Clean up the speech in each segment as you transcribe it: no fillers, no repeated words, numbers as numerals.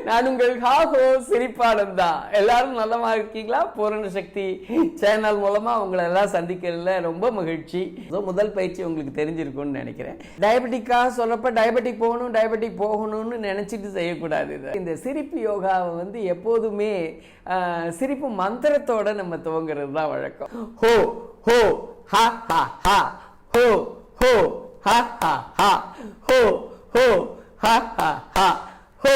நான் உங்கள் சிரிப்பானந்தா. எல்லாரும் நல்லமா இருக்கீங்களா? பூரண சக்தி சேனல் மூலமா உங்களை எல்லாம் சந்திக்கிறதுல ரொம்ப மகிழ்ச்சி. முதல் பயிற்சி உங்களுக்கு தெரிஞ்சிருக்கும்னு நினைக்கிறேன். டயபெட்டிக்காக சொல்றப்ப டயபெட்டிக் போகணும்னு நினைச்சிட்டு செய்யக்கூடாது. இந்த சிரிப்பு யோகாவை எப்போதுமே சிரிப்பு மந்திரத்தோட நம்ம துவங்குறது தான் வழக்கம். ஹோ ஹோ ஹா ஹா ஹா, ஹோ ஹோ ஹா ஹா ஹா, ஹோ ஹோ ஹா ஹா ஹா, ஹோ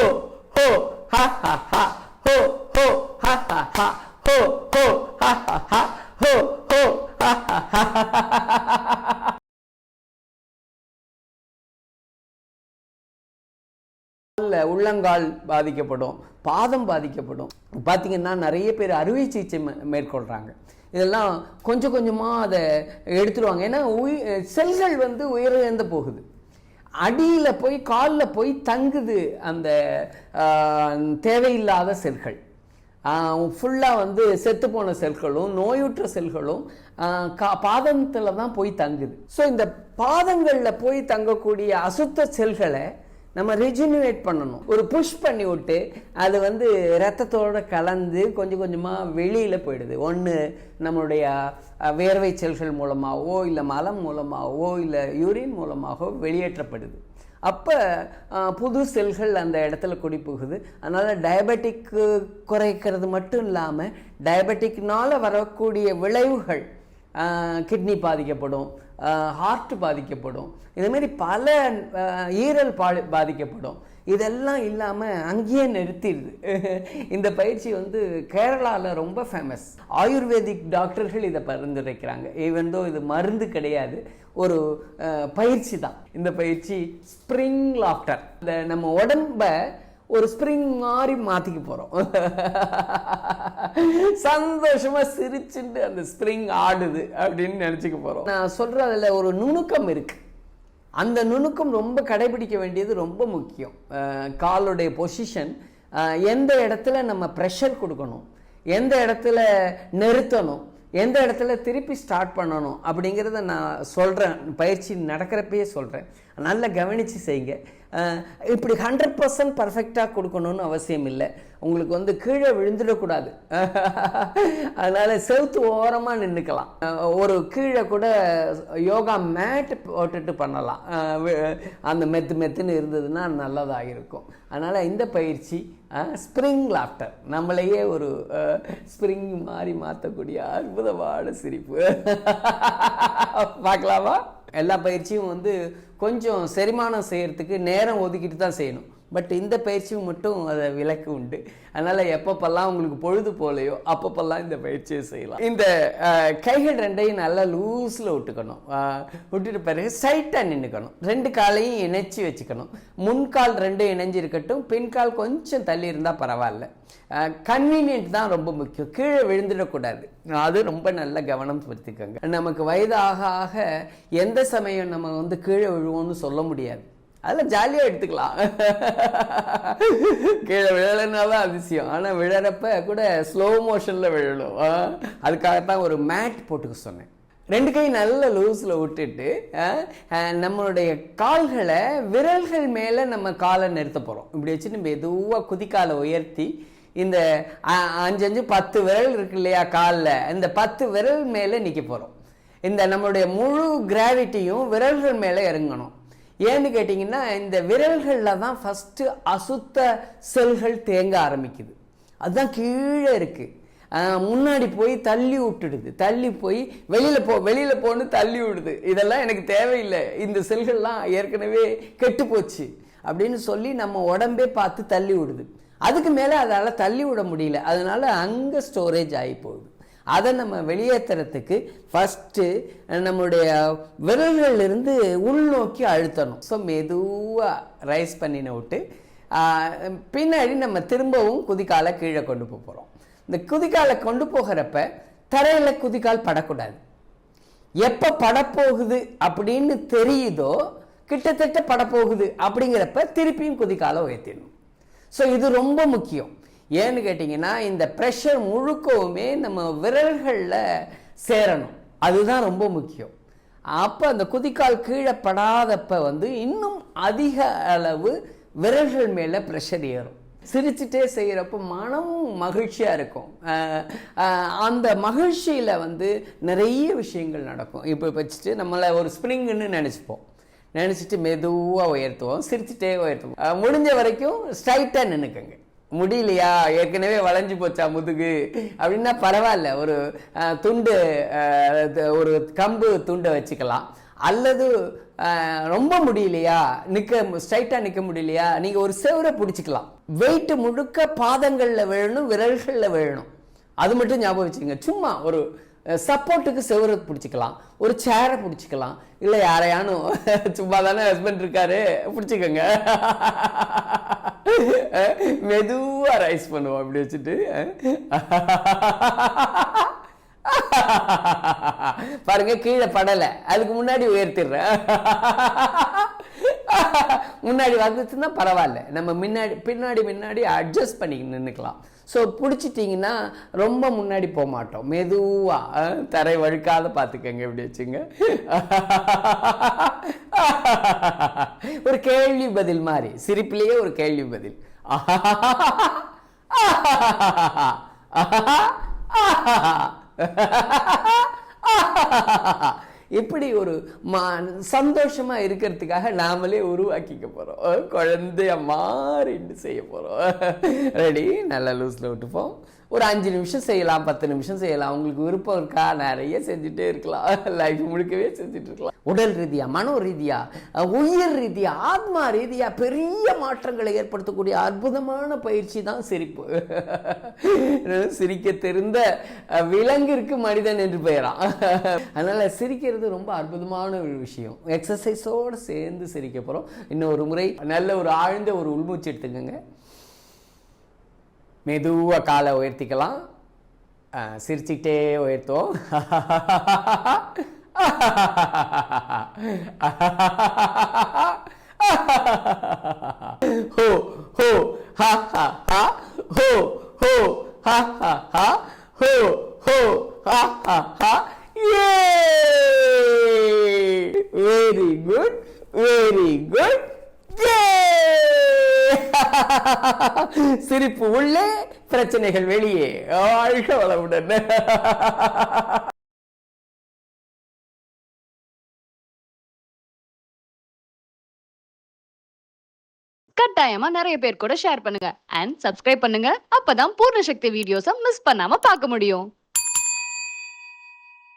ஹோ ha ha ha, ho ho ha ha ha, ho ho ha ha ha, ho ho ha ha ha. உள்ளங்கால் பாதிக்கப்படும், பாதம் பாதிக்கப்படும். பார்த்தீங்கன்னா நிறைய பேர் அறுவை சிகிச்சை மேற்கொள்கிறாங்க. இதெல்லாம் கொஞ்சம் கொஞ்சமாக அதை எடுத்துடுவாங்க. ஏன்னா செல்கள் உயிரிழந்து போகுது, அடியில் போய் காலில் போய் தங்குது. அந்த தேவையில்லாத செல்கள் ஃபுல்லாக செத்து போன செல்களும் நோயுற்ற செல்களும் பாதத்தில் தான் போய் தங்குது. ஸோ இந்த பாதங்களில் போய் தங்கக்கூடிய அசுத்த செல்களை நம்ம ரிஜினுவேட் பண்ணணும். ஒரு புஷ் பண்ணி விட்டு அது ரத்தத்தோடு கலந்து கொஞ்சம் கொஞ்சமாக வெளியில் போயிடுது. ஒன்று நம்மளுடைய வேர்வை செல்கள் மூலமாகவோ இல்லை மலம் மூலமாகவோ இல்லை யூரின் மூலமாகவோ வெளியேற்றப்படுது. அப்போ புது செல்கள் அந்த இடத்துல குடி போகுது. அதனால் டயபெட்டிக்கு குறைக்கிறது மட்டும் இல்லாமல் டயபெட்டிக்னால் வரக்கூடிய விளைவுகள், கிட்னி பாதிக்கப்படும், ஹார்ட் பாதிக்கப்படும், இதுமாரி பல ஈரல் பாதிக்கப்படும். இதெல்லாம் இல்லாமல் அங்கேயே நிறுத்திடுது. இந்த பயிற்சி கேரளாவில் ரொம்ப ஃபேமஸ். ஆயுர்வேதிக் டாக்டர்கள் இதை பரிந்துரைக்கிறாங்க. ஈவன் தோ இது மருந்து கிடையாது, ஒரு பயிற்சி தான். இந்த பயிற்சி ஸ்ப்ரிங் லாஃப்டர். இந்த நம்ம உடம்ப ஒரு ஸ்ப்ரிங் மாதிரி மாற்றிக்க போகிறோம். சந்தோஷமா சிரிச்சுட்டு அந்த ஸ்ப்ரிங் ஆடுது அப்படின்னு நினச்சிக்க போகிறோம். நான் சொல்கிறதுல ஒரு நுணுக்கம் இருக்குது. அந்த நுணுக்கம் ரொம்ப கடைபிடிக்க வேண்டியது ரொம்ப முக்கியம். காலுடைய பொசிஷன், எந்த இடத்துல நம்ம ப்ரெஷர் கொடுக்கணும், எந்த இடத்துல நிறுத்தணும், எந்த இடத்துல திருப்பி ஸ்டார்ட் பண்ணணும் அப்படிங்கிறத நான் சொல்கிறேன். பயிற்சி நடக்கிறப்பயே சொல்கிறேன். நல்லா கவனித்து செய்யுங்க. இப்படி 100% பர்ஃபெக்டாக கொடுக்கணும்னு அவசியம் இல்லை. உங்களுக்கு கீழே விழுந்துடக்கூடாது. அதனால் செவுத்து ஓரமாக நின்றுக்கலாம். ஒரு கீழே கூட யோகா மேட் போட்டுட்டு பண்ணலாம். அந்த மெத்துன்னு இருந்ததுன்னா நல்லதாக இருக்கும். அதனால் இந்த பயிற்சி ஸ்ப்ரிங் லாஃப்டர், நம்மளையே ஒரு ஸ்ப்ரிங் மாதிரி மாற்றக்கூடிய அற்புதமான சிரிப்பு. பார்க்கலாமா? எல்லா பயிற்சியும் கொஞ்சம் செரிமானம் செய்கிறதுக்கு நேரம் ஒதுக்கிட்டு தான் செய்யணும். பட் இந்த பயிற்சியும் மட்டும் அதை விலக்கு உண்டு. அதனால் எப்பப்பெல்லாம் உங்களுக்கு பொழுது போலையோ அப்பப்பெல்லாம் இந்த பயிற்சியை செய்யலாம். இந்த கைகள் ரெண்டையும் நல்லா லூஸில் விட்டுக்கணும். விட்டுட்டு பிறகு ஸ்ட்ரைட்டாக நின்றுக்கணும். 2 காலையும் இணைச்சி வச்சுக்கணும். முன்கால் 2 இணைஞ்சி இருக்கட்டும், பின்கால் கொஞ்சம் தள்ளி இருந்தால் பரவாயில்ல. கன்வீனியன்ட் தான் ரொம்ப முக்கியம். கீழே விழுந்துடக்கூடாது. அது ரொம்ப நல்ல கவனம் செலுத்திக்கோங்க. நமக்கு வயதாக ஆக எந்த சமயம் நம்ம கீழே விழுவோம்னு சொல்ல முடியாது. அதெல்லாம் ஜாலியாக எடுத்துக்கலாம். கீழே விழலைன்னாதான் அதிசயம். ஆனால் விழறப்ப கூட ஸ்லோ மோஷனில் விழணும். அதுக்காகத்தான் ஒரு மேட் போட்டுக்க சொன்னேன். 2 கை நல்ல லூஸில் விட்டுட்டு நம்மளுடைய கால்களை விரல்கள் மேலே நம்ம காலை நிறுத்த போகிறோம். இப்படி வச்சுட்டு மெதுவாக குதிக்காலை உயர்த்தி இந்த 5 10 விரல் இருக்கு இல்லையா காலில், இந்த 10 விரல் மேலே நிற்க போகிறோம். இந்த நம்மளுடைய முழு கிராவிட்டியும் விரல்கள் மேலே இறங்கணும். ஏன்னு கேட்டிங்கன்னா இந்த விரல்களில் தான் ஃபஸ்ட்டு அசுத்த செல்கள் தேங்க ஆரம்பிக்குது. அதுதான் கீழே இருக்குது. முன்னாடி போய் தள்ளி விட்டுடுது, தள்ளி போய் வெளியில் போன்னு தள்ளி விடுது. இதெல்லாம் எனக்கு தேவையில்லை, இந்த செல்கள்லாம் ஏற்கனவே கெட்டு போச்சு அப்படின்னு சொல்லி நம்ம உடம்பே பார்த்து தள்ளி விடுது. அதுக்கு மேலே அதால் தள்ளி விட முடியல. அதனால அங்கே ஸ்டோரேஜ் ஆகி போகுது. அதை நம்ம வெளியேற்றுறதுக்கு ஃபஸ்ட்டு நம்மளுடைய விரல்களிலிருந்து உள்நோக்கி அழுத்தணும். ஸோ மெதுவாக ரைஸ் பண்ணின விட்டு பின்னாடி நம்ம திரும்பவும் குதிக்காலை கீழே கொண்டு போகிறோம். இந்த குதிக்காலை கொண்டு போகிறப்ப தரையில் குதிக்கால் படக்கூடாது. எப்போ படப்போகுது அப்படின்னு தெரியுதோ, கிட்டத்தட்ட படப்போகுது அப்படிங்கிறப்ப திருப்பியும் குதிக்காலை உயர்த்திடணும். ஸோ இது ரொம்ப முக்கியம். ஏன்னு கேட்டிங்கன்னா இந்த ப்ரெஷர் முழுக்கவுமே நம்ம விரல்களில் சேரணும். அதுதான் ரொம்ப முக்கியம். அப்போ அந்த குதிக்கால் கீழே படாதப்ப வந்து இன்னும் அதிக அளவு விரல்கள் மேலே ப்ரெஷர் ஏறும். சிரிச்சுட்டே செய்கிறப்போ மனமும் மகிழ்ச்சியாக இருக்கும். அந்த மகிழ்ச்சியில் வந்து நிறைய விஷயங்கள் நடக்கும். இப்போ வச்சுட்டு நம்மளை ஒரு ஸ்ப்ரிங்குன்னு நினச்சிட்டு மெதுவாக உயர்த்துவோம், சிரிச்சுட்டே உயர்த்துவோம். முடிஞ்ச வரைக்கும் ஸ்ட்ரைட்டாக நின்றுக்கங்க. முடியலையா, ஏற்கனவே வளைஞ்சு போச்சா முதுகு அப்படின்னா பரவாயில்ல, ஒரு துண்டு, ஒரு கம்பு துண்டை வச்சுக்கலாம். அல்லது ரொம்ப முடியலையா, ஸ்ட்ரைட்டாக நிற்க முடியலையா, நீங்கள் ஒரு செவரை பிடிச்சிக்கலாம். வெயிட் முழுக்க பாதங்களில் விழணும், விரல்களில் விழணும். அது மட்டும் ஞாபகம் வச்சுக்கோங்க. சும்மா ஒரு சப்போர்ட்டுக்கு செவரை பிடிச்சிக்கலாம், ஒரு சேரை பிடிச்சிக்கலாம், இல்லை யாரையானும் சும்மா தானே ஹஸ்பண்ட் இருக்காரு பிடிச்சிக்கோங்க. மெதுவா ரைஸ் பண்ணுவோம் அப்படி வச்சுட்டு. பாருங்க, கீழே படலை, அதுக்கு முன்னாடி உயர்த்திடுறேன். முன்னாடி வந்துச்சுன்னா பரவாயில்ல, நம்ம பின்னாடி அட்ஜஸ்ட் பண்ணி நின்றுக்கலாம். ஸோ பிடிச்சிட்டிங்கன்னா ரொம்ப முன்னாடி போக மாட்டோம், மெதுவாக தரை வழுக்காத பார்த்துக்கங்க. இப்படி வச்சுங்க. ஒரு கேள்வி பதில் மாதிரி, சிரிப்பிலேயே ஒரு கேள்வி பதில். இப்படி ஒரு சந்தோஷமா இருக்கிறதுக்காக நாமளே உருவாக்கிக்க போறோம். குழந்தைய மாறிட்டு செய்ய போறோம். ரெடி? நல்லா லூஸ்ல விட்டுப்போம். ஒரு 5 நிமிஷம் செய்யலாம், 10 நிமிஷம் செய்யலாம். உங்களுக்கு விருப்பம் இருக்கா? நிறைய செஞ்சுட்டே இருக்கலாம், லைஃப் முழுக்கவே செஞ்சுட்டு இருக்கலாம். உடல் ரீதியா, மனோ ரீதியா, உயிர் ரீதியா, ஆத்மா ரீதியா பெரிய மாற்றங்களை ஏற்படுத்தக்கூடிய அற்புதமான பயிற்சி தான் சிரிப்பு. சிரிக்க தெரிந்த விலங்கிற்கு மனிதன் என்று பெயராம். அதனால சிரிக்கிறது ரொம்ப அற்புதமான ஒரு விஷயம். எக்ஸசைஸோடு சேர்ந்து சிரிக்க போறோம். இன்னும் ஒரு முறை நல்ல ஒரு ஆழ்ந்த ஒரு உள்மூச்சு எடுத்துக்கோங்க. மெதுவாக காலை உயர்த்திக்கலாம், சிரிச்சுக்கிட்டே உயர்த்துவோம். ஹோ ஹோ ஹா ஹா ஹா, ஹோ ஹோ ஹா ஹா ஹா, ஹோ ஹோ ஹா ஹா ஹா. Very good, very good. சிரிப்பு உள்ளே, பிரச்சனைகள் வெளியே. வாழ்க வளமுடன். கட்டாயமா நிறைய பேர் கூட ஷேர் பண்ணுங்க அண்ட் சப்ஸ்கிரைப் பண்ணுங்க. அப்பதான் பூர்ண சக்தி வீடியோஸை மிஸ் பண்ணாம பார்க்க முடியும்.